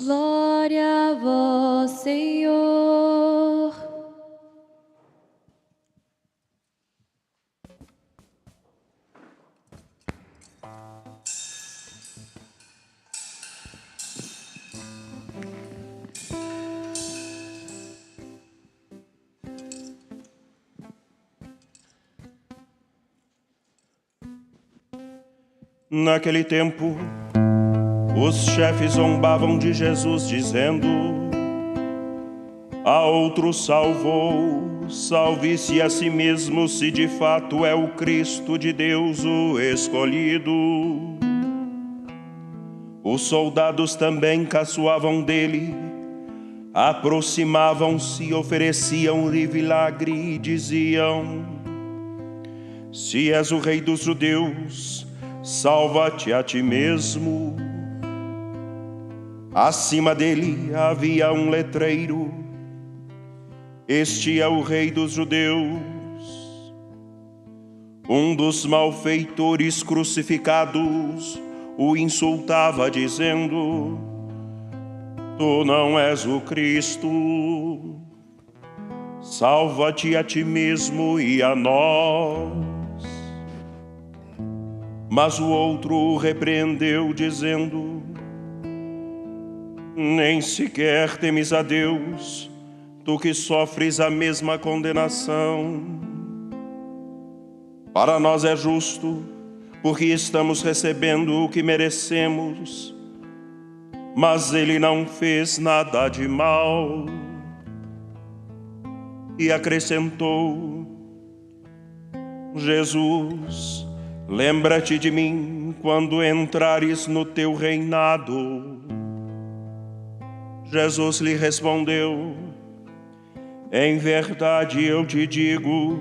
Glória a vós, Senhor. Naquele tempo, os chefes zombavam de Jesus, dizendo: a outro salvou, salve-se a si mesmo, se de fato é o Cristo de Deus, o escolhido. Os soldados também caçoavam dele, aproximavam-se, ofereciam-lhe milagre e diziam: se és o rei dos judeus, salva-te a ti mesmo. Acima dele havia um letreiro: este é o rei dos judeus. Um dos malfeitores crucificados o insultava, dizendo: tu não és o Cristo, salva-te a ti mesmo e a nós. Mas o outro o repreendeu, dizendo: nem sequer temes a Deus, tu que sofres a mesma condenação. Para nós é justo, porque estamos recebendo o que merecemos, mas ele não fez nada de mal. E acrescentou: Jesus, lembra-te de mim quando entrares no teu reinado. Jesus lhe respondeu: em verdade eu te digo,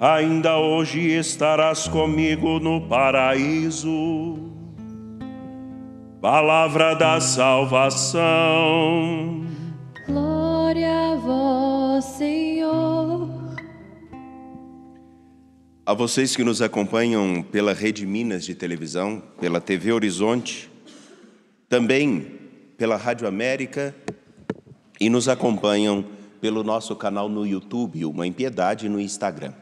ainda hoje estarás comigo no paraíso. Palavra da salvação. Glória a vós, Senhor. A vocês que nos acompanham pela Rede Minas de televisão, pela TV Horizonte, também pela Rádio América, e nos acompanham pelo nosso canal no YouTube, Uma Impiedade, no Instagram.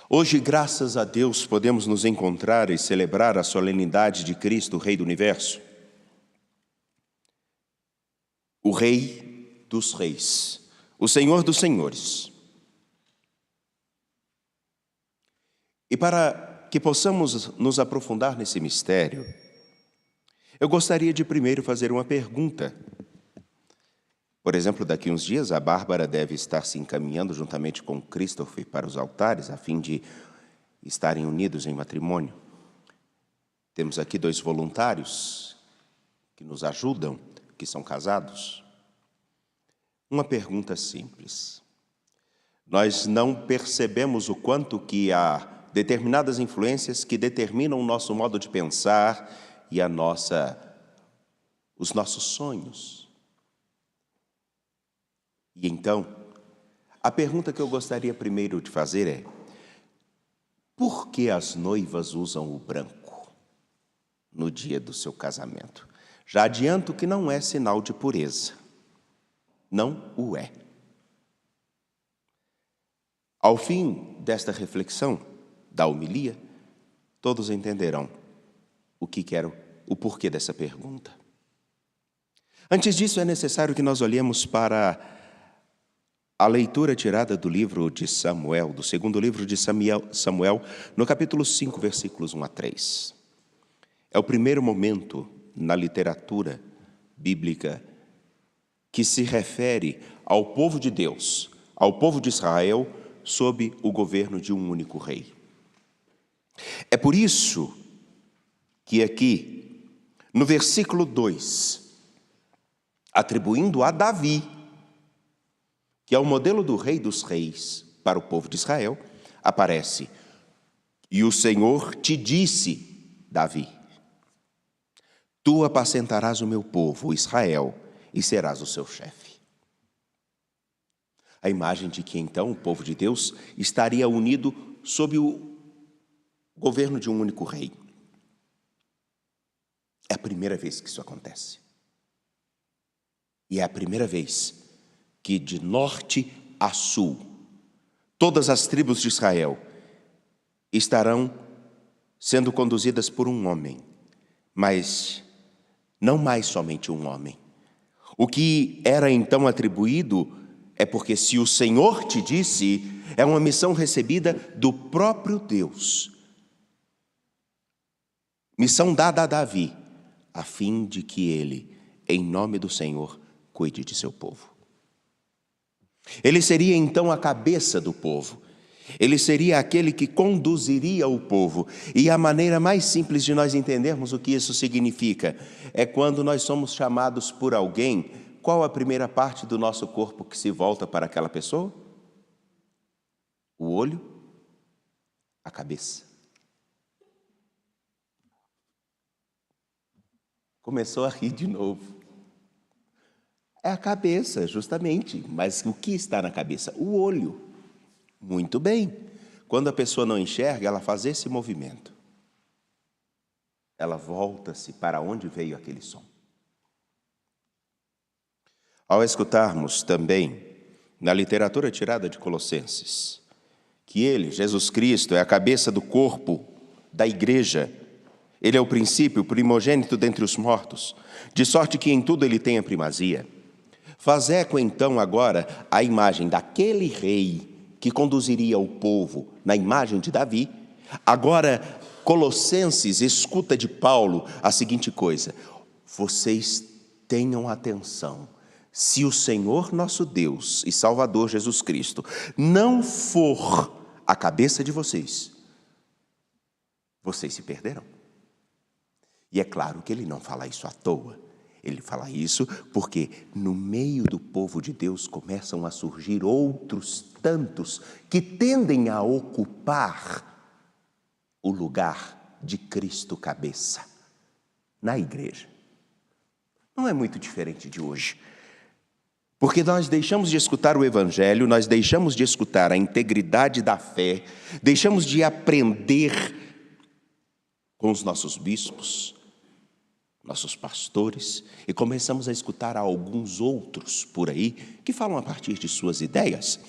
Hoje, graças a Deus, podemos nos encontrar e celebrar a solenidade de Cristo, Rei do Universo. O Rei dos Reis, o Senhor dos Senhores. E para que possamos nos aprofundar nesse mistério, eu gostaria de primeiro fazer uma pergunta. Por exemplo, daqui uns dias a Bárbara deve estar se encaminhando juntamente com Christopher para os altares, a fim de estarem unidos em matrimônio. Temos aqui 2 voluntários que nos ajudam, que são casados. Uma pergunta simples. Nós não percebemos o quanto que há determinadas influências que determinam o nosso modo de pensar e os nossos sonhos. E então, a pergunta que eu gostaria primeiro de fazer é: por que as noivas usam o branco no dia do seu casamento? Já adianto que não é sinal de pureza. Não o é. Ao fim desta reflexão, da homilia, todos entenderão o porquê dessa pergunta. Antes disso, é necessário que nós olhemos para a leitura tirada do livro de Samuel, do segundo livro de Samuel, no capítulo 5, versículos 1 a 3. É o primeiro momento na literatura bíblica que se refere ao povo de Deus, ao povo de Israel, sob o governo de um único rei. É por isso que aqui, no versículo 2, atribuindo a Davi, que é o modelo do rei dos reis para o povo de Israel, aparece: e o Senhor te disse, Davi, tu apacentarás o meu povo, Israel, e serás o seu chefe. A imagem de que então o povo de Deus estaria unido sob o governo de um único rei. É a primeira vez que isso acontece. E é a primeira vez que de norte a sul, todas as tribos de Israel estarão sendo conduzidas por um homem, mas não mais somente um homem. O que era então atribuído é porque se o Senhor te disse, é uma missão recebida do próprio Deus. Missão dada a Davi, a fim de que ele, em nome do Senhor, cuide de seu povo. Ele seria então a cabeça do povo. Ele seria aquele que conduziria o povo. E a maneira mais simples de nós entendermos o que isso significa é quando nós somos chamados por alguém, qual a primeira parte do nosso corpo que se volta para aquela pessoa? O olho, a cabeça. Começou a rir de novo. É a cabeça, justamente. Mas o que está na cabeça? O olho. Muito bem. Quando a pessoa não enxerga, ela faz esse movimento. Ela volta-se para onde veio aquele som. Ao escutarmos também, na literatura tirada de Colossenses, que ele, Jesus Cristo, é a cabeça do corpo da igreja, ele é o princípio, o primogênito dentre os mortos, de sorte que em tudo ele tem a primazia. Faz eco então agora a imagem daquele rei que conduziria o povo na imagem de Davi. Agora, Colossenses escuta de Paulo a seguinte coisa: vocês tenham atenção. Se o Senhor nosso Deus e Salvador Jesus Cristo não for a cabeça de vocês, vocês se perderão. E é claro que ele não fala isso à toa. Ele fala isso porque no meio do povo de Deus começam a surgir outros tantos que tendem a ocupar o lugar de Cristo cabeça na igreja. Não é muito diferente de hoje. Porque nós deixamos de escutar o Evangelho, nós deixamos de escutar a integridade da fé, deixamos de aprender com os nossos bispos, nossos pastores, e começamos a escutar a alguns outros por aí que falam a partir de suas ideias.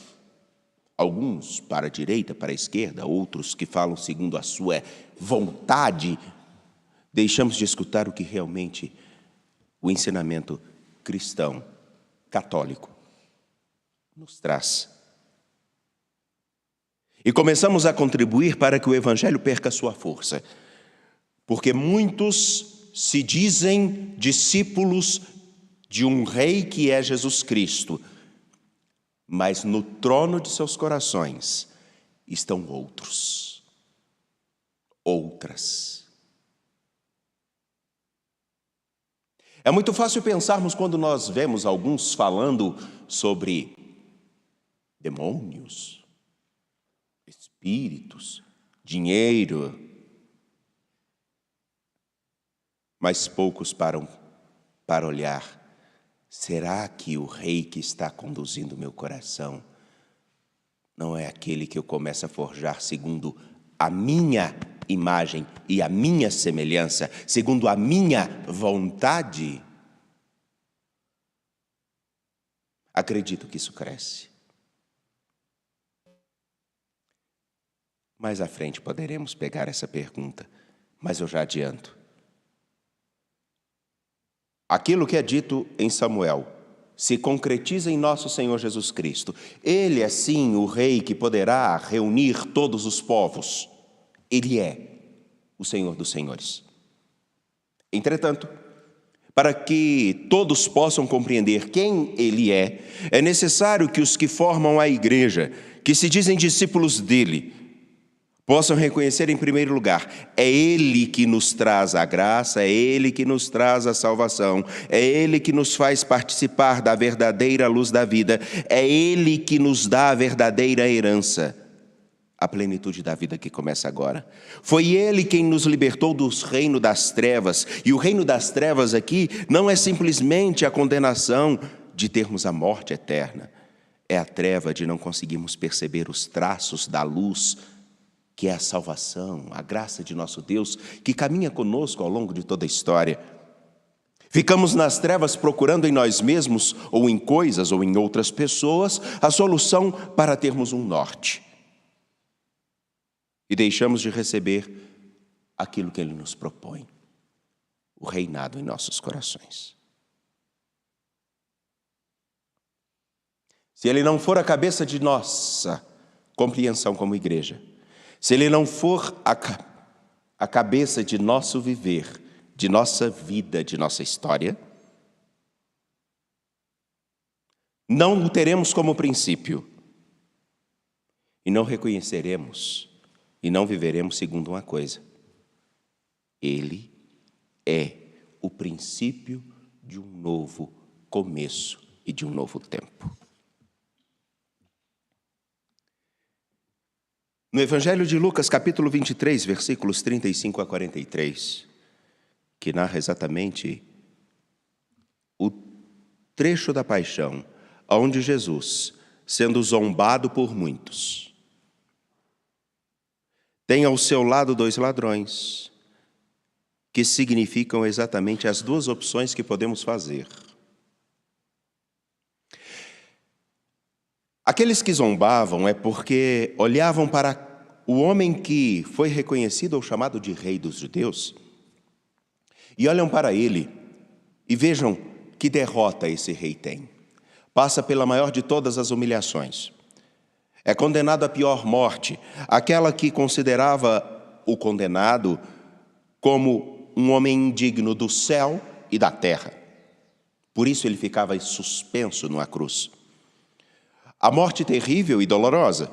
Alguns para a direita, para a esquerda, outros que falam segundo a sua vontade. Deixamos de escutar o que realmente o ensinamento cristão, católico, nos traz. E começamos a contribuir para que o Evangelho perca sua força. Porque muitos se dizem discípulos de um rei que é Jesus Cristo, mas no trono de seus corações estão outros, outras. É muito fácil pensarmos quando nós vemos alguns falando sobre demônios, espíritos, dinheiro, mas poucos param para olhar. Será que o rei que está conduzindo meu coração não é aquele que eu começo a forjar segundo a minha imagem e a minha semelhança, segundo a minha vontade? Acredito que isso cresce. Mais à frente poderemos pegar essa pergunta, mas eu já adianto. Aquilo que é dito em Samuel se concretiza em nosso Senhor Jesus Cristo. Ele é sim o rei que poderá reunir todos os povos. Ele é o Senhor dos senhores. Entretanto, para que todos possam compreender quem Ele é necessário que os que formam a igreja, que se dizem discípulos dele, possam reconhecer em primeiro lugar, é Ele que nos traz a graça, é Ele que nos traz a salvação, é Ele que nos faz participar da verdadeira luz da vida, é Ele que nos dá a verdadeira herança, a plenitude da vida que começa agora. Foi Ele quem nos libertou do reino das trevas, e o reino das trevas aqui não é simplesmente a condenação de termos a morte eterna, é a treva de não conseguirmos perceber os traços da luz que é a salvação, a graça de nosso Deus, que caminha conosco ao longo de toda a história. Ficamos nas trevas procurando em nós mesmos, ou em coisas, ou em outras pessoas, a solução para termos um norte. E deixamos de receber aquilo que Ele nos propõe, o reinado em nossos corações. Se Ele não for a cabeça de nossa compreensão como igreja, se Ele não for a cabeça de nosso viver, de nossa vida, de nossa história, não o teremos como princípio e não reconheceremos e não viveremos segundo uma coisa: Ele é o princípio de um novo começo e de um novo tempo. No Evangelho de Lucas, capítulo 23, versículos 35 a 43, que narra exatamente o trecho da paixão, onde Jesus, sendo zombado por muitos, tem ao seu lado 2 ladrões, que significam exatamente as 2 opções que podemos fazer. Aqueles que zombavam é porque olhavam para o homem que foi reconhecido ou chamado de Rei dos Judeus e olham para ele e vejam que derrota esse rei tem. Passa pela maior de todas as humilhações. É condenado à pior morte, aquela que considerava o condenado como um homem indigno do céu e da terra. Por isso ele ficava suspenso numa cruz. A morte terrível e dolorosa,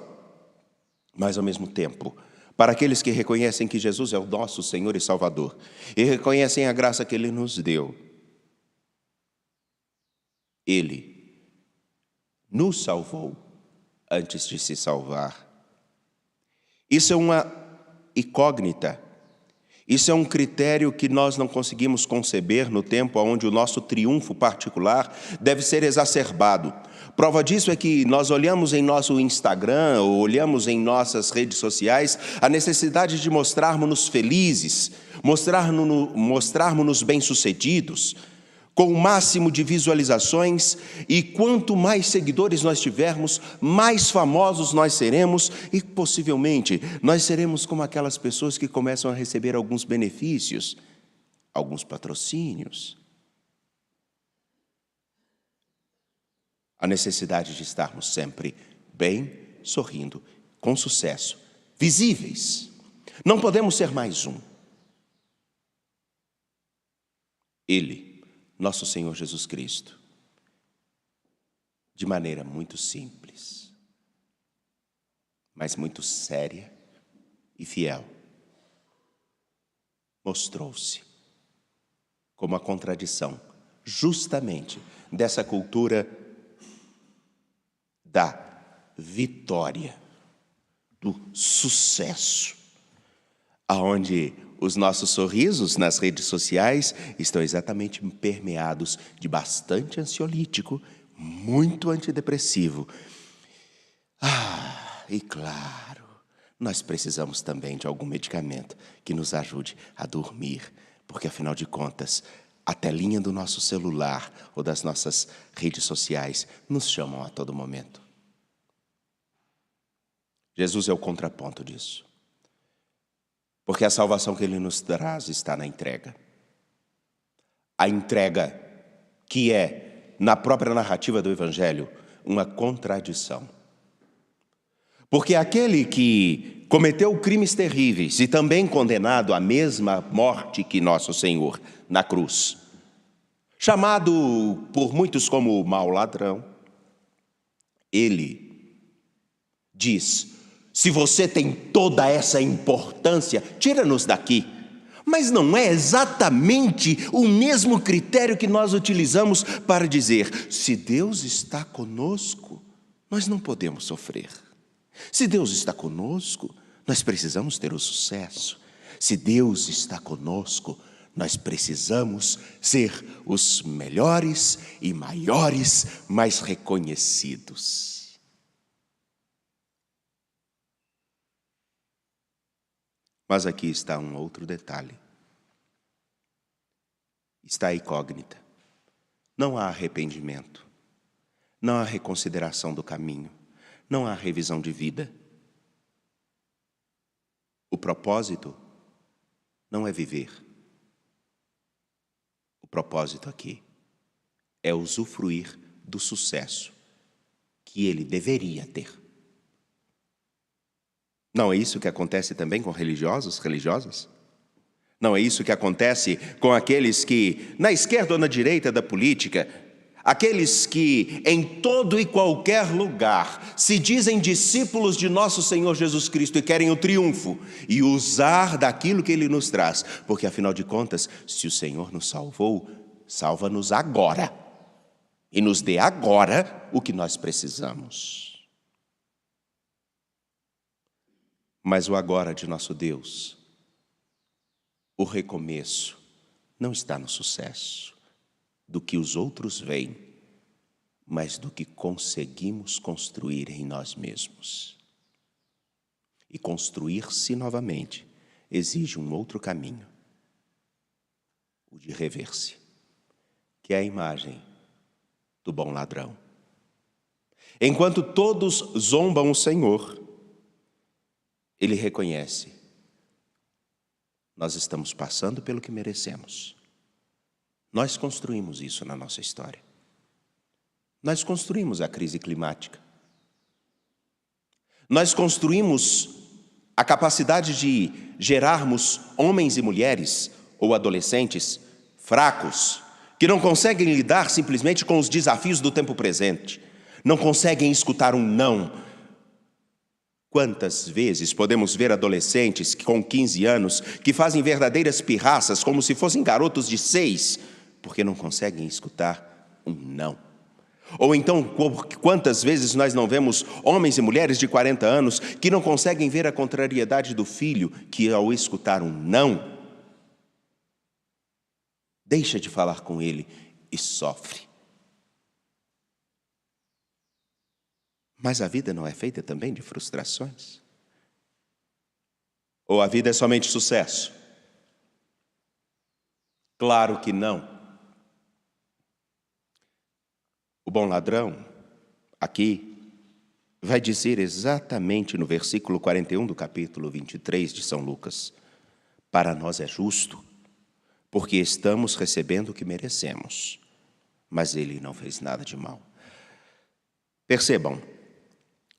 mas ao mesmo tempo, para aqueles que reconhecem que Jesus é o nosso Senhor e Salvador e reconhecem a graça que Ele nos deu, Ele nos salvou antes de se salvar. Isso é uma incógnita. Isso é um critério que nós não conseguimos conceber no tempo onde o nosso triunfo particular deve ser exacerbado. Prova disso é que nós olhamos em nosso Instagram ou olhamos em nossas redes sociais a necessidade de mostrarmos-nos felizes, mostrarmos-nos bem-sucedidos, com o máximo de visualizações, e quanto mais seguidores nós tivermos, mais famosos nós seremos e possivelmente nós seremos como aquelas pessoas que começam a receber alguns benefícios, alguns patrocínios. A necessidade de estarmos sempre bem, sorrindo, com sucesso, visíveis. Não podemos ser mais um. Ele, nosso Senhor Jesus Cristo, de maneira muito simples, mas muito séria e fiel, mostrou-se como a contradição justamente dessa cultura da vitória, do sucesso, aonde os nossos sorrisos nas redes sociais estão exatamente permeados de bastante ansiolítico, muito antidepressivo. E claro, nós precisamos também de algum medicamento que nos ajude a dormir, porque afinal de contas, a telinha do nosso celular ou das nossas redes sociais nos chamam a todo momento. Jesus é o contraponto disso. Porque a salvação que Ele nos traz está na entrega. A entrega que é, na própria narrativa do Evangelho, uma contradição. Porque aquele que cometeu crimes terríveis e também condenado à mesma morte que nosso Senhor na cruz, chamado por muitos como o mau ladrão, Ele diz: se você tem toda essa importância, tira-nos daqui. Mas não é exatamente o mesmo critério que nós utilizamos para dizer: se Deus está conosco, nós não podemos sofrer. Se Deus está conosco, nós precisamos ter o sucesso. Se Deus está conosco, nós precisamos ser os melhores e maiores, mais reconhecidos. Mas aqui está um outro detalhe. Está a incógnita. Não há arrependimento. Não há reconsideração do caminho. Não há revisão de vida. O propósito não é viver. O propósito aqui é usufruir do sucesso que ele deveria ter. Não é isso que acontece também com religiosos, religiosas? Não é isso que acontece com aqueles que, na esquerda ou na direita da política, aqueles que em todo e qualquer lugar se dizem discípulos de nosso Senhor Jesus Cristo e querem o triunfo e usar daquilo que Ele nos traz, porque afinal de contas, se o Senhor nos salvou, salva-nos agora e nos dê agora o que nós precisamos. Mas o agora de nosso Deus, o recomeço, não está no sucesso do que os outros veem, mas do que conseguimos construir em nós mesmos. E construir-se novamente exige um outro caminho, o de rever-se, que é a imagem do bom ladrão. Enquanto todos zombam o Senhor, Ele reconhece: nós estamos passando pelo que merecemos. Nós construímos isso na nossa história. Nós construímos a crise climática. Nós construímos a capacidade de gerarmos homens e mulheres ou adolescentes fracos, que não conseguem lidar simplesmente com os desafios do tempo presente, não conseguem escutar um não. Quantas vezes podemos ver adolescentes com 15 anos que fazem verdadeiras pirraças como se fossem garotos de 6, porque não conseguem escutar um não. Ou então, quantas vezes nós não vemos homens e mulheres de 40 anos que não conseguem ver a contrariedade do filho, que ao escutar um não, deixa de falar com ele e sofre. Mas a vida não é feita também de frustrações? Ou a vida é somente sucesso? Claro que não. O bom ladrão, aqui, vai dizer exatamente no versículo 41 do capítulo 23 de São Lucas: para nós é justo, porque estamos recebendo o que merecemos, mas ele não fez nada de mal. Percebam,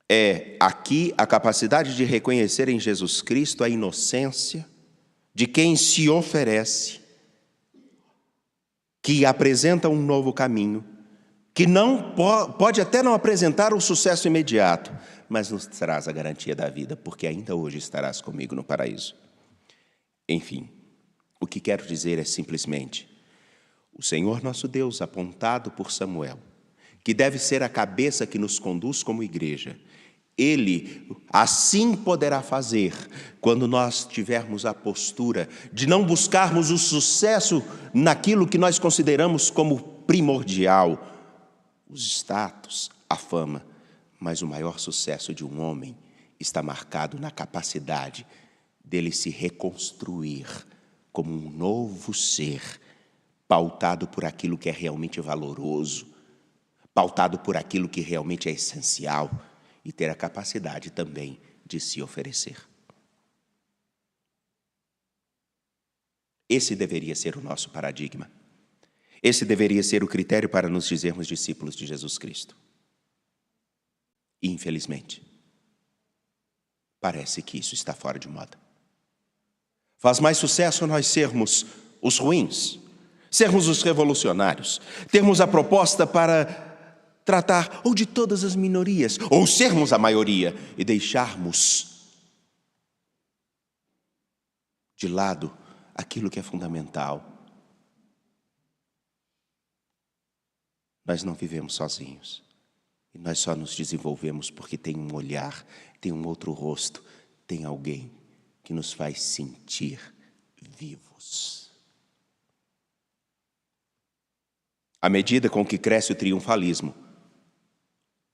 é aqui a capacidade de reconhecer em Jesus Cristo a inocência de quem se oferece, que apresenta um novo caminho, que não pode até não apresentar o sucesso imediato, mas nos traz a garantia da vida, porque ainda hoje estarás comigo no paraíso. Enfim, o que quero dizer é simplesmente: o Senhor nosso Deus, apontado por Samuel, que deve ser a cabeça que nos conduz como igreja, Ele assim poderá fazer quando nós tivermos a postura de não buscarmos o sucesso naquilo que nós consideramos como primordial, os status, a fama, mas o maior sucesso de um homem está marcado na capacidade dele se reconstruir como um novo ser, pautado por aquilo que é realmente valoroso, pautado por aquilo que realmente é essencial, e ter a capacidade também de se oferecer. Esse deveria ser o nosso paradigma. Esse deveria ser o critério para nos dizermos discípulos de Jesus Cristo. E, infelizmente, parece que isso está fora de moda. Faz mais sucesso nós sermos os ruins, sermos os revolucionários, termos a proposta para tratar ou de todas as minorias, ou sermos a maioria e deixarmos de lado aquilo que é fundamental. Nós não vivemos sozinhos. E nós só nos desenvolvemos porque tem um olhar, tem um outro rosto, tem alguém que nos faz sentir vivos. À medida com que cresce o triunfalismo,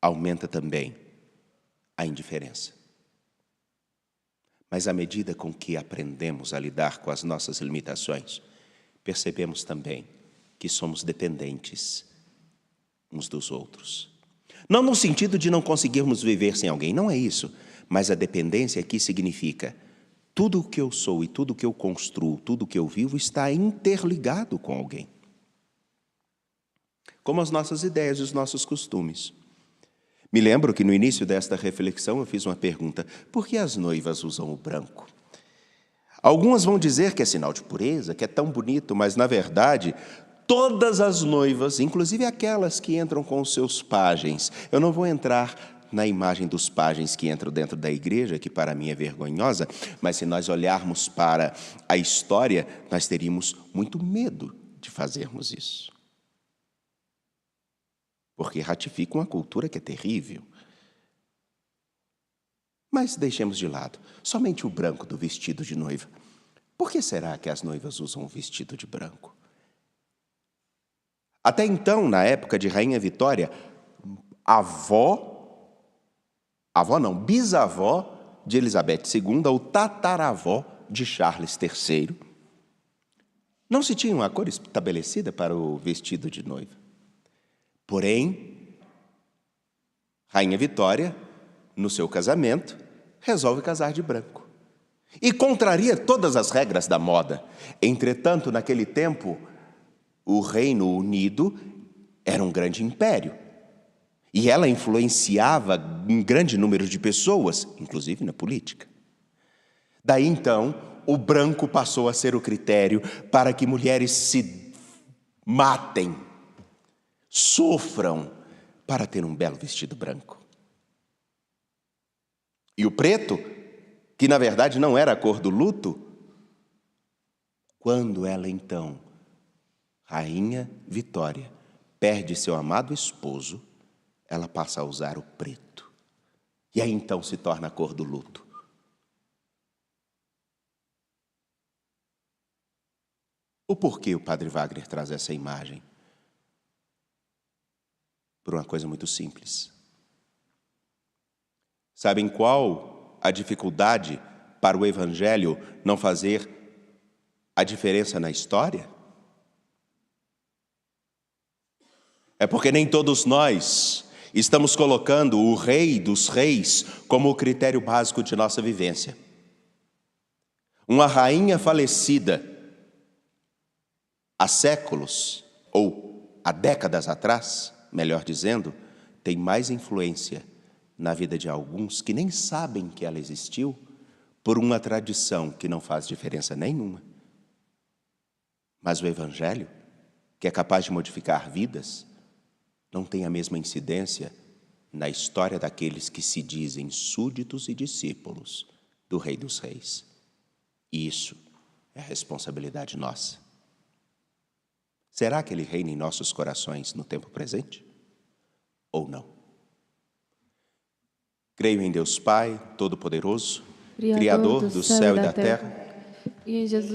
aumenta também a indiferença. Mas à medida com que aprendemos a lidar com as nossas limitações, percebemos também que somos dependentes uns dos outros. Não no sentido de não conseguirmos viver sem alguém, não é isso. Mas a dependência aqui significa tudo o que eu sou e tudo o que eu construo, tudo o que eu vivo está interligado com alguém. Como as nossas ideias e os nossos costumes. Me lembro que no início desta reflexão eu fiz uma pergunta: por que as noivas usam o branco? Algumas vão dizer que é sinal de pureza, que é tão bonito, mas na verdade, todas as noivas, inclusive aquelas que entram com os seus pajens, eu não vou entrar na imagem dos pajens que entram dentro da igreja, que para mim é vergonhosa, mas se nós olharmos para a história, nós teríamos muito medo de fazermos isso. Porque ratifica uma cultura que é terrível. Mas deixemos de lado somente o branco do vestido de noiva. Por que será que as noivas usam o vestido de branco? Até então, na época de Rainha Vitória, bisavó de Elizabeth II, ou tataravó de Charles III, não se tinha uma cor estabelecida para o vestido de noiva. Porém, Rainha Vitória, no seu casamento, resolve casar de branco. E contraria todas as regras da moda. Entretanto, naquele tempo, o Reino Unido era um grande império. E ela influenciava um grande número de pessoas, inclusive na política. Daí, então, o branco passou a ser o critério para que mulheres se matem, sofram, para ter um belo vestido branco. E o preto, que na verdade não era a cor do luto, quando ela então, Rainha Vitória, perde seu amado esposo, ela passa a usar o preto. E aí então se torna a cor do luto. O porquê o Padre Wagner traz essa imagem? Por uma coisa muito simples. Sabem qual a dificuldade para o Evangelho não fazer a diferença na história? É porque nem todos nós estamos colocando o Rei dos Reis como o critério básico de nossa vivência. Uma rainha falecida há séculos, ou há décadas atrás, melhor dizendo, tem mais influência na vida de alguns que nem sabem que ela existiu por uma tradição que não faz diferença nenhuma. Mas o Evangelho, que é capaz de modificar vidas, não tem a mesma incidência na história daqueles que se dizem súditos e discípulos do Rei dos Reis. E isso é responsabilidade nossa. Será que Ele reina em nossos corações no tempo presente? Ou não? Creio em Deus Pai, Todo-Poderoso, Criador do céu e da terra, e em Jesus